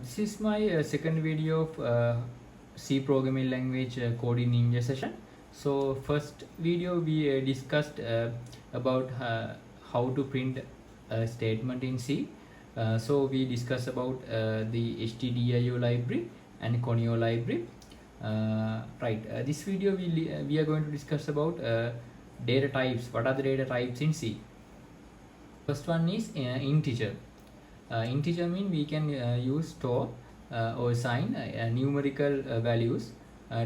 This is my second video of C programming language coding ninja session. So first video we discussed about how to print a statement in C. So we discussed about the stdio library and conio library. This video we are going to discuss about data types. What are the data types in C? First one is integer. Integer mean we can use store or assign numerical values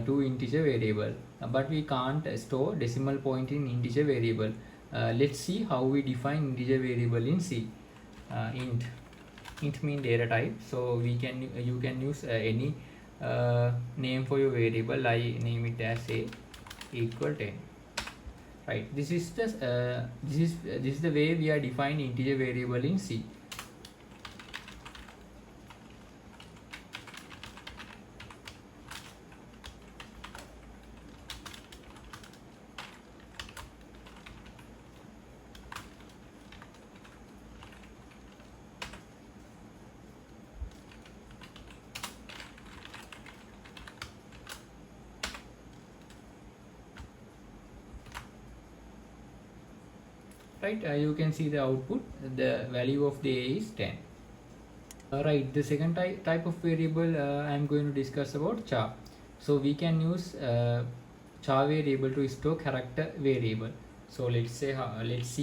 to integer variable, but we can't store decimal point in integer variable. Let's see how we define integer variable in C. Int mean data type, so you can use any name for your variable. I name it as a equal 10. Right, this is the way we are defining integer variable in C. Right, you can see the output. The value of the a is 10. Right, the second type of variable I am going to discuss about char. So we can use char variable to store character variable. So let's see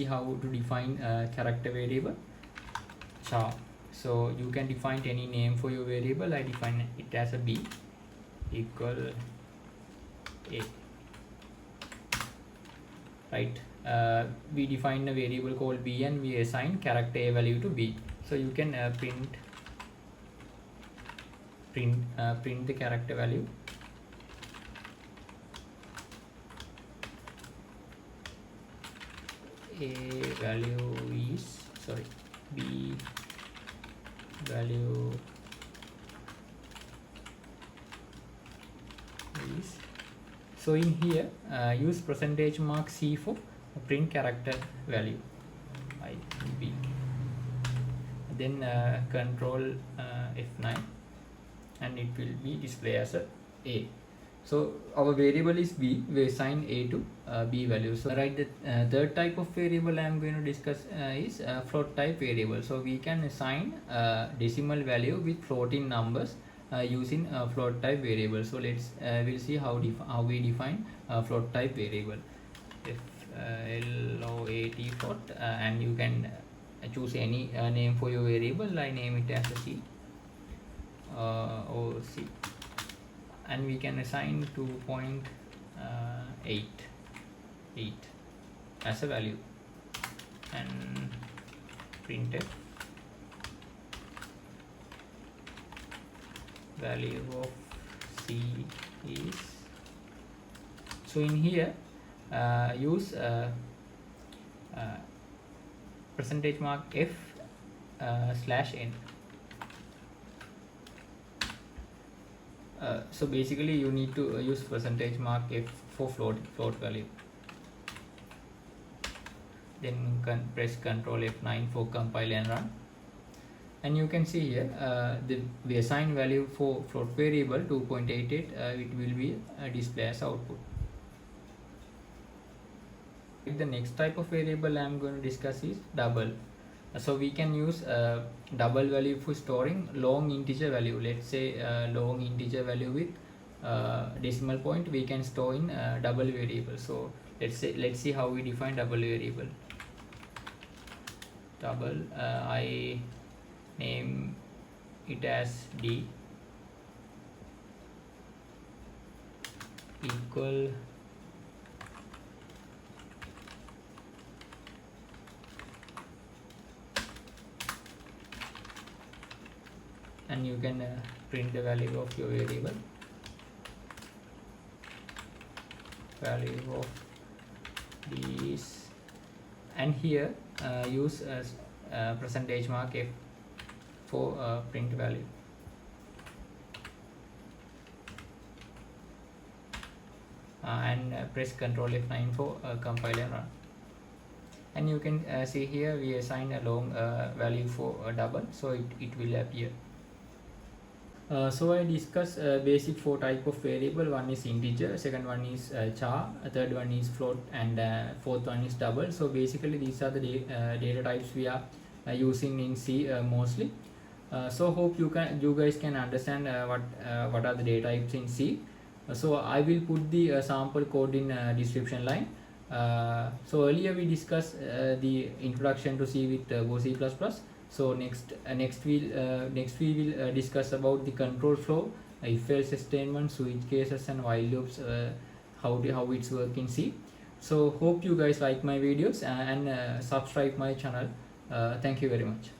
how to define character variable char. So you can define any name for your variable. I define it as a b equal a. Right, we define a variable called b and we assign character a value to b. So you can print the character value. A value is b value is. So in here use percentage mark c for print character value b, then control F9 and it will be displayed as a. So our variable is b, we assign a to b value. So the third type of variable I am going to discuss is float type variable. So we can assign decimal value with floating numbers using float type variable. So we'll see how we define float type variable. Float float, and you can choose any name for your variable. I name it as a c or c, and we can assign 2.8 as a value and print it. Value of c is, so in here use percentage mark f /n. So basically you need to use percentage mark f for float value, then press Ctrl F9 for compile and run. And you can see here we assign value for float variable 2.88. It will be displayed as output. The next type of variable I am going to discuss is double. So we can use double value for storing long integer value. Let's say long integer value with decimal point we can store in double variable. So let's see how we define double variable. Double, I name it as d equal and you can print the value of your variable. Value of d is, and here use percentage mark f for print value. And press Ctrl F9 for compile and run. And you can see here we assign a long value for double, so it will appear. So I discuss basic four type of variable. One is integer, second one is char, third one is float, and fourth one is double. So basically these are the data types we are using in C mostly. So hope you guys can understand what are the data types in C. So I will put the sample code in description line. So earlier we discussed the introduction to C with Go C++. So next we will discuss about the control flow, if else statement, switch cases, and while loops, how it's work in C. So hope you guys like my videos and subscribe my channel. Thank you very much.